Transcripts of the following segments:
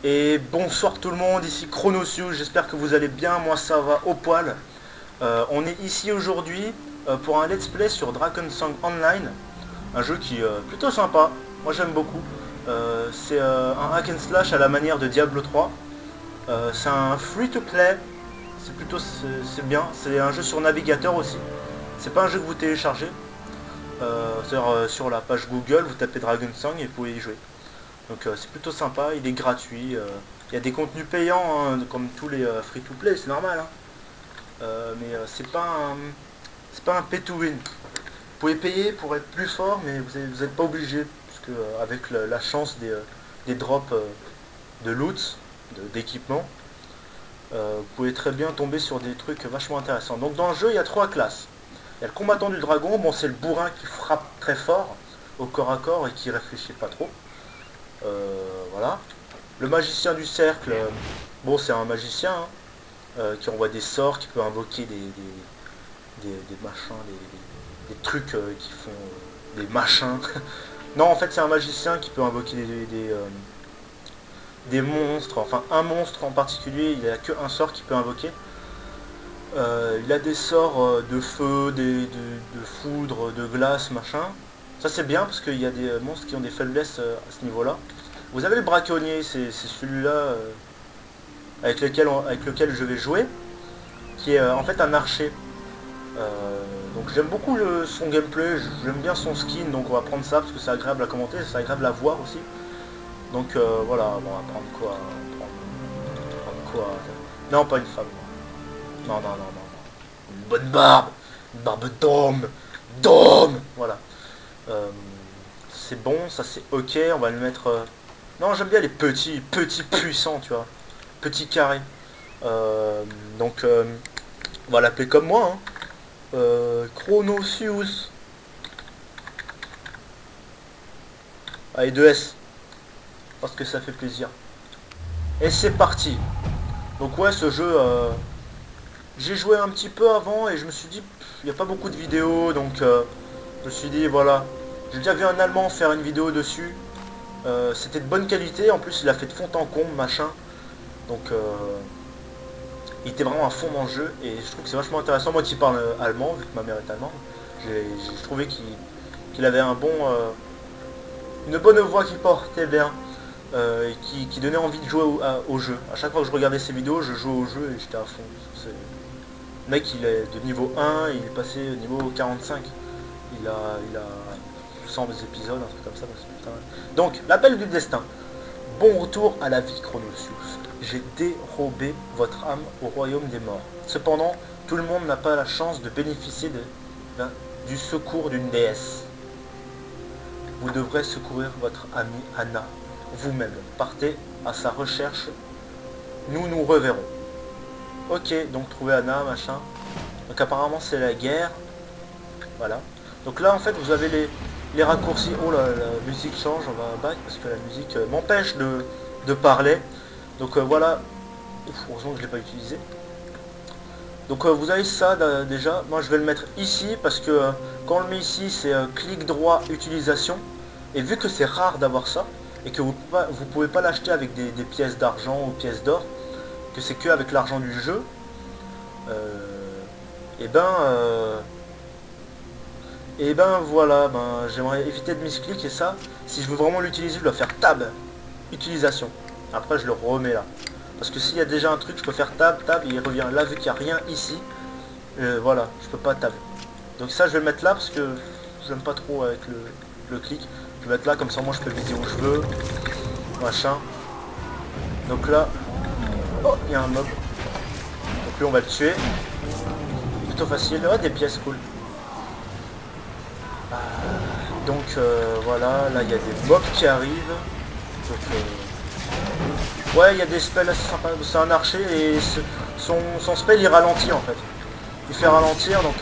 Et bonsoir tout le monde, ici Chronosius, j'espère que vous allez bien, moi ça va au poil. On est ici aujourd'hui pour un let's play sur Drakensang Online, un jeu qui est plutôt sympa, moi j'aime beaucoup. C'est un hack and slash à la manière de Diablo 3. C'est un free to play, c'est bien, c'est un jeu sur navigateur aussi. C'est pas un jeu que vous téléchargez, c'est-à-dire sur la page Google, vous tapez Drakensang et vous pouvez y jouer. Donc c'est plutôt sympa, il est gratuit. Il y a des contenus payants, hein, comme tous les free-to-play, c'est normal. Hein. Mais c'est pas un pay-to-win. Vous pouvez payer pour être plus fort, mais vous n'êtes pas obligé. Parce que avec la chance des drops de loot, d'équipement, vous pouvez très bien tomber sur des trucs vachement intéressants. Donc dans le jeu, il y a 3 classes. Il y a le combattant du dragon, bon c'est le bourrin qui frappe très fort au corps à corps et qui réfléchit pas trop. Voilà. Le magicien du cercle, bon c'est un magicien hein, qui envoie des sorts, qui peut invoquer des machins, des trucs qui font des machins. Non en fait c'est un magicien qui peut invoquer des monstres, enfin un monstre en particulier, il n'y a qu'un sort qui peut invoquer. Il a des sorts de feu, de foudre, de glace, machin. Ça c'est bien parce qu'il y a des monstres qui ont des faiblesses à ce niveau-là. Vous avez le braconnier, c'est celui-là avec lequel je vais jouer, qui est en fait un archer. Donc j'aime beaucoup son gameplay, j'aime bien son skin, donc on va prendre ça parce que c'est agréable à commenter, c'est agréable à voir aussi. Donc voilà, on va prendre quoi, prendre quoi. Non, pas une femme. Non, non, non, non. Une bonne barbe, une barbe d'homme, voilà. C'est bon, ça c'est ok, on va le mettre... Non, j'aime bien les petits puissants, tu vois. Petits carrés. Donc, on va l'appeler comme moi. Hein. Chronosius. Allez, 2S. Parce que ça fait plaisir. Et c'est parti. Donc ouais, ce jeu... j'ai joué un petit peu avant et je me suis dit... Il n'y a pas beaucoup de vidéos, donc... je me suis dit, voilà. J'ai déjà vu un Allemand faire une vidéo dessus. C'était de bonne qualité, en plus il a fait de fond en comble, machin. Donc il était vraiment à fond dans le jeu et je trouve que c'est vachement intéressant. Moi qui parle allemand, vu que ma mère est allemande, j'ai trouvé qu'il avait une bonne voix qui portait bien, et qui donnait envie de jouer au jeu. À chaque fois que je regardais ses vidéos, je jouais au jeu et j'étais à fond. Le mec il est de niveau 1, il est passé au niveau 45. Il a 100 épisodes, un truc comme ça. Donc, l'appel du destin. Bon retour à la vie, Chronosius. J'ai dérobé votre âme au royaume des morts. Cependant, tout le monde n'a pas la chance de bénéficier du secours d'une déesse. Vous devrez secourir votre amie Anna. Vous-même, partez à sa recherche. Nous reverrons. Ok, donc trouver Anna, machin. Donc apparemment c'est la guerre. Voilà. Donc là en fait vous avez les raccourcis. Oh là, la musique change, on va back parce que la musique m'empêche de parler. Donc voilà. Ouf, heureusement que je ne l'ai pas utilisé. Donc vous avez ça déjà. Moi je vais le mettre ici parce que quand on le met ici c'est clic droit utilisation. Et vu que c'est rare d'avoir ça et que vous pouvez pas l'acheter avec des pièces d'argent ou pièces d'or, que c'est que avec l'argent du jeu, et ben voilà, j'aimerais éviter de misclick et ça, si je veux vraiment l'utiliser, je dois faire tab, utilisation. Après je le remets là. Parce que s'il y a déjà un truc, je peux faire tab, il revient là, vu qu'il n'y a rien ici. Voilà, je peux pas tab. Donc ça je vais le mettre là parce que j'aime pas trop avec le clic. Je vais mettre là, comme ça moi je peux viser où je veux. Machin. Donc là, oh, il y a un mob. Donc lui on va le tuer. Plutôt facile. Oh, des pièces cool. Donc voilà, là il y a des mobs qui arrivent. Donc, ouais, il y a des spells assez sympas. C'est un archer et son spell il ralentit en fait. Il fait ralentir, donc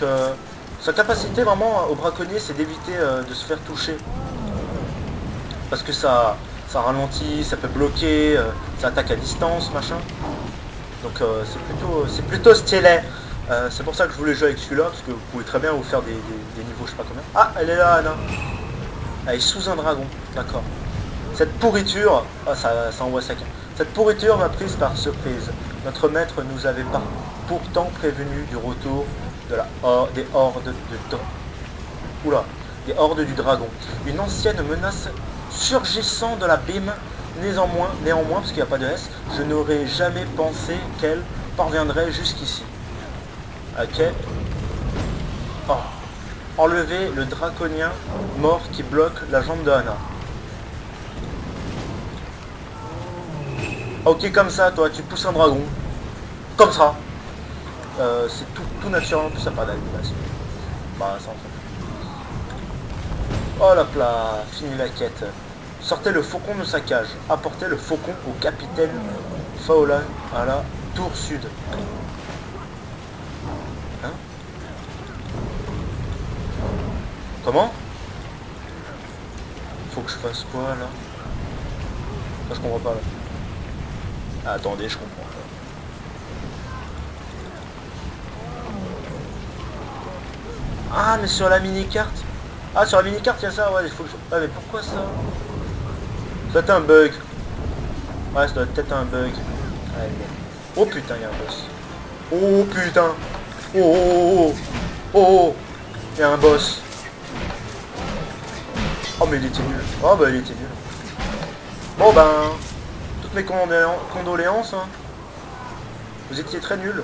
sa capacité vraiment au braconnier c'est d'éviter de se faire toucher. Parce que ça ralentit, ça peut bloquer, ça attaque à distance, machin. Donc c'est plutôt stylé. C'est pour ça que je voulais jouer avec celui-là, parce que vous pouvez très bien vous faire des niveaux je sais pas combien. Ah, elle est là, Anna. Elle est sous un dragon, d'accord. Cette pourriture, ah, ça envoie sec. Cette pourriture m'a prise par surprise. Notre maître nous avait pourtant prévenu du retour de des hordes des hordes du dragon. Une ancienne menace surgissant de l'abîme. Néanmoins, parce qu'il n'y a pas de S, je n'aurais jamais pensé qu'elle parviendrait jusqu'ici. Ok. Oh. Enlever le draconien mort qui bloque la jambe de Anna. Ok, comme ça, toi, tu pousses un dragon. Comme ça. C'est tout naturel, en plus ça n'a pas d'animation. Bah, ça en fait. Oh là là, fini la quête. Sortez le faucon de sa cage. Apportez le faucon au capitaine Faolan à la tour sud. Hein? Comment? Faut que je fasse quoi là? Ça, je comprends pas là. Ah, attendez, je comprends pas. Ah, mais sur la mini-carte. Ah, sur la mini-carte, il y a ça, ouais, il faut que je... Ah, mais pourquoi ça? Ça doit être un bug. Ouais, ça doit être peut-être un bug. Allez, bon. Oh putain, il y a un boss. Oh putain. Oh oh oh oh oh. Il y a un boss. Oh mais il était nul. Oh bah il était nul. Bon ben, toutes mes condoléances. Hein. Vous étiez très nuls.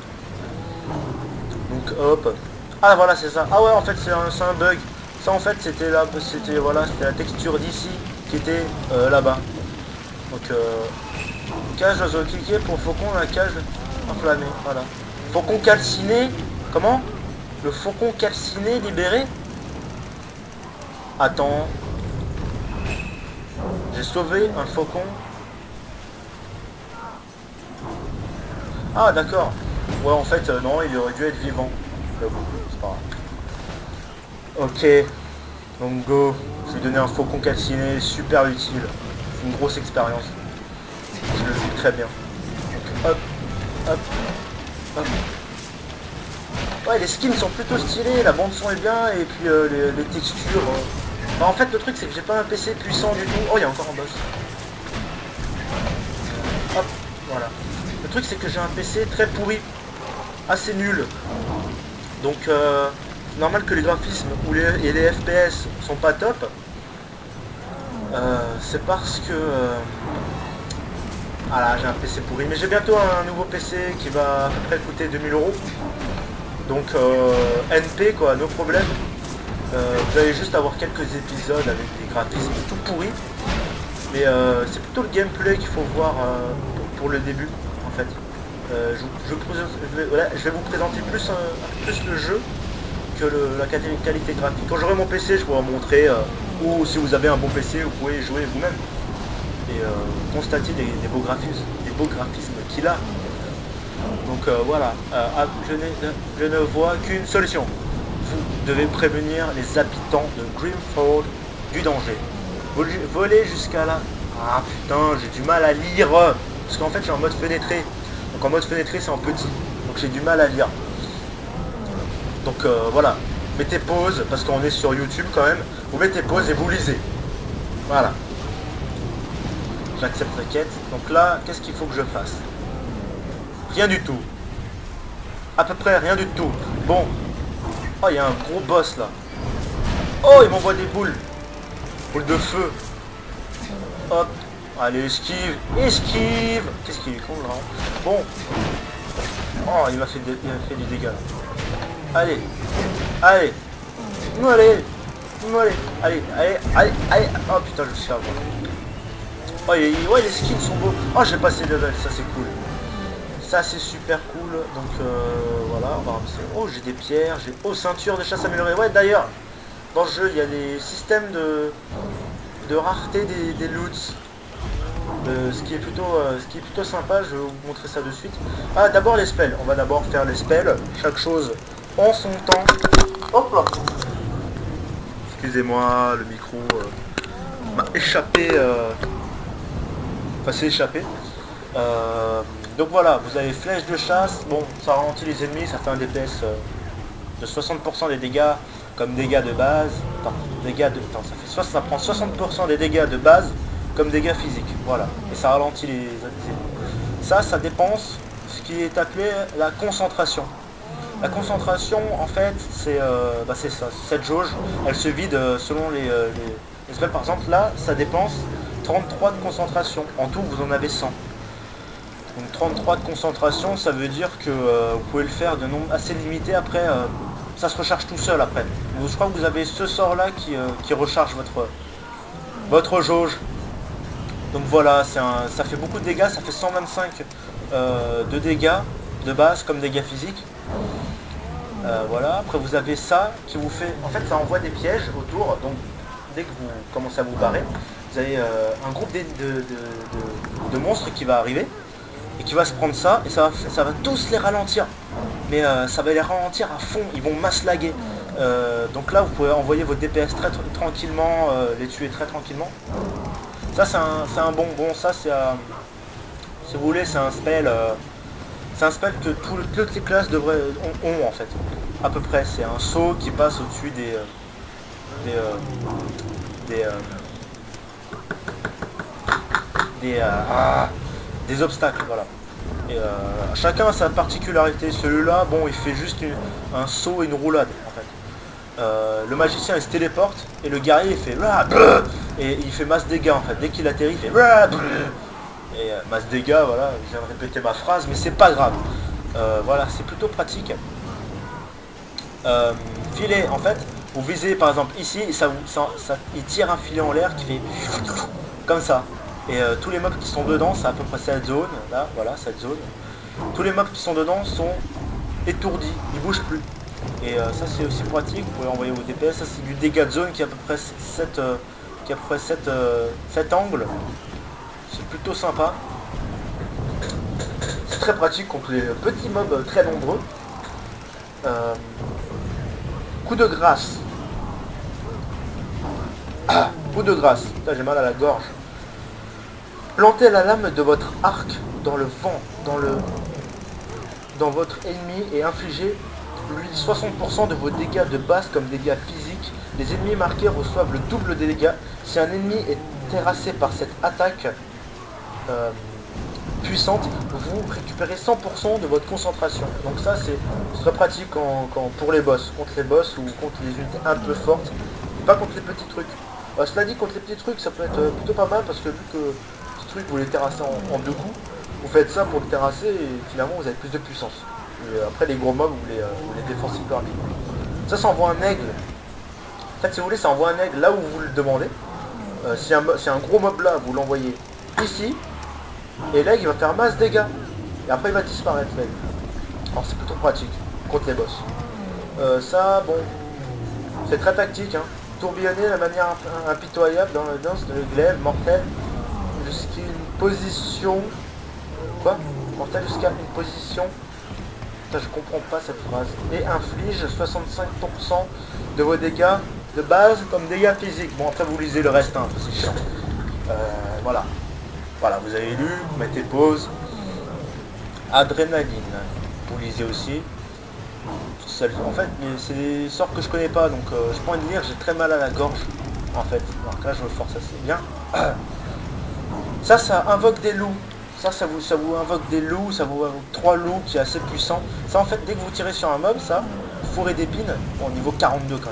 Donc hop. Ah voilà c'est ça. Ah ouais en fait c'est un bug. Ça en fait c'était là, c'était voilà, c'était la texture d'ici qui était là-bas. Donc cage d'oiseau cliquer pour faucon la cage enflammée. Voilà. Faucon calciné. Comment? Le faucon calciné libéré. Attends. J'ai sauvé un faucon. Ah d'accord. Ouais en fait non il aurait dû être vivant. C'est pas grave. Ok. Donc go. Je lui ai donné un faucon calciné super utile. C'est une grosse expérience. Je le vis très bien. Donc, hop. Hop. Hop. Ouais les skins sont plutôt stylés, la bande son est bien et puis les textures. Bah, en fait le truc c'est que j'ai pas un PC puissant du tout. Oh il y a encore un boss. Hop, voilà. Le truc c'est que j'ai un PC très pourri, assez nul. Donc normal que les graphismes et les FPS sont pas top. C'est parce que voilà, j'ai un PC pourri. Mais j'ai bientôt un nouveau PC qui va à peu près coûter 2000 €. Donc NP quoi, no problème. Vous allez juste avoir quelques épisodes avec des graphismes tout pourris. Mais c'est plutôt le gameplay qu'il faut voir pour le début en fait. Je vais vous présenter plus le jeu que la qualité graphique. Quand j'aurai mon PC, je pourrai vous montrer, ou si vous avez un bon PC, vous pouvez jouer vous-même et constater des beaux graphismes qu'il a. Donc voilà, je ne vois qu'une solution. Vous devez prévenir les habitants de Grimford du danger. Voler jusqu'à là. Ah putain, j'ai du mal à lire. Parce qu'en fait, je suis en mode fenêtré. Donc en mode fenêtré, c'est en petit. Donc j'ai du mal à lire. Donc voilà. Mettez pause, parce qu'on est sur YouTube quand même. Vous mettez pause et vous lisez. Voilà. J'accepte la quête. Donc là, qu'est-ce qu'il faut que je fasse? Rien du tout. À peu près rien du tout. Bon. Oh, il y a un gros boss là. Oh, il m'envoie des boules. Boules de feu. Hop. Allez, esquive. Esquive. Qu'est-ce qu'il est con là. Bon. Oh, il m'a fait du dégât là. Allez. Allez. Allez. Oh putain, je me suis fait avoir. Oh, ouais, les skins sont beaux. Oh, j'ai passé le level, ça c'est cool. Ça c'est super cool. Donc voilà, on va ramasser. Oh, j'ai des pierres, j'ai... Oh, ceinture de chasse améliorée. Ouais, d'ailleurs, dans le jeu, il y a des systèmes de rareté des loots. Ce qui est plutôt sympa, je vais vous montrer ça de suite. Ah, d'abord les spells. On va d'abord faire les spells. Chaque chose en son temps. Hop là. Excusez-moi, le micro m'a échappé. Enfin, c'est échappé. Donc voilà, vous avez flèche de chasse. Bon, ça ralentit les ennemis, ça fait un DPS de 60% des dégâts comme dégâts de base. Attends, ça prend 60% des dégâts de base comme dégâts physiques. Voilà. Et ça ralentit les ennemis. Ça dépense ce qui est appelé la concentration. La concentration, en fait, c'est ça. Cette jauge, elle se vide selon les spells. Par exemple, là, ça dépense 33 de concentration. En tout, vous en avez 100. Donc 33 de concentration, ça veut dire que vous pouvez le faire de nombre assez limité. Après, ça se recharge tout seul après. Donc, je crois que vous avez ce sort-là qui recharge votre jauge. Donc voilà, ça fait beaucoup de dégâts. Ça fait 125 de dégâts de base comme dégâts physiques. Voilà, après vous avez ça qui vous fait... En fait, ça envoie des pièges autour. Donc dès que vous commencez à vous barrer, vous avez un groupe de monstres qui va arriver. Et qui va se prendre ça, et ça va tous les ralentir. Mais ça va les ralentir à fond, ils vont mass laguer. Donc là, vous pouvez envoyer votre DPS très tranquillement, les tuer très tranquillement. Ça, c'est un bonbon. Ça, c'est si vous voulez, c'est un spell que toutes les classes ont en fait. À peu près, c'est un saut qui passe au-dessus des obstacles, voilà. Et chacun a sa particularité. Celui-là, bon, il fait juste un saut et une roulade, en fait. Le magicien, il se téléporte, et le guerrier, il fait... Et il fait masse dégâts, en fait. Dès qu'il atterrit, il fait... Et masse dégâts, voilà, je viens de répéter ma phrase, mais c'est pas grave. Voilà, c'est plutôt pratique. Filet, en fait, vous visez, par exemple, ici, il tire un filet en l'air qui fait... Comme ça. Et tous les mobs qui sont dedans, c'est à peu près cette zone, là, voilà, cette zone. Tous les mobs qui sont dedans sont étourdis, ils bougent plus. Et ça c'est aussi pratique, vous pouvez envoyer vos DPS, ça c'est du dégât de zone qui a à peu près 7 angles. C'est plutôt sympa. C'est très pratique contre les petits mobs très nombreux. Coup de grâce. Coup de grâce, là j'ai mal à la gorge. Plantez la lame de votre arc dans le vent, dans votre ennemi et infligez-lui 60% de vos dégâts de base comme dégâts physiques. Les ennemis marqués reçoivent le double des dégâts. Si un ennemi est terrassé par cette attaque puissante, vous récupérez 100% de votre concentration. Donc ça c'est très pratique pour les boss, contre les boss ou contre les unités un peu fortes, et pas contre les petits trucs. Cela dit, contre les petits trucs ça peut être plutôt pas mal parce que vu que vous les terrassez en deux coups, vous faites ça pour le terrasser et finalement vous avez plus de puissance. Et après les gros mobs vous les défoncez plus rapidement. Ça envoie un aigle. En fait si vous voulez ça envoie un aigle là où vous le demandez. Si un gros mob là vous l'envoyez ici, et l'aigle il va faire masse dégâts. Et après il va disparaître l'aigle. Alors c'est plutôt pratique contre les boss. Ça bon, c'est très tactique hein. Tourbillonner de manière impitoyable dans le danse de glaive mortel jusqu'à une position... Quoi? Mortel jusqu'à une position... Putain, je comprends pas cette phrase. Et inflige 65% de vos dégâts de base comme dégâts physiques. Bon après vous lisez le reste, hein, c'est chiant. Voilà. Voilà, vous avez lu, vous mettez pause. Adrénaline. Vous lisez aussi. En fait, c'est des sorts que je connais pas, donc je prends une lire, j'ai très mal à la gorge. En fait. Alors que là je me force assez bien. Ça invoque des loups. Ça vous invoque des loups, ça vous invoque 3 loups qui est assez puissant. Ça en fait, dès que vous tirez sur un mob, ça, fourré d'épines, bon niveau 42 quand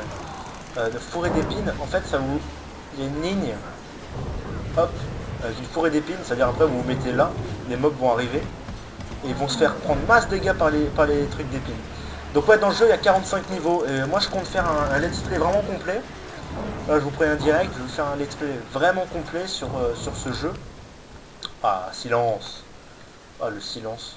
même. De fourré d'épines, en fait ça vous... Il y a une ligne, hop, avec une fourrée d'épines, c'est-à-dire après vous vous mettez là, les mobs vont arriver, et ils vont se faire prendre masse dégâts par les trucs d'épines. Donc ouais, dans le jeu il y a 45 niveaux, et moi je compte faire un let's play vraiment complet. Là, je vous préviens direct, je vais faire un let's play vraiment complet sur ce jeu. Ah, silence. Ah, le silence.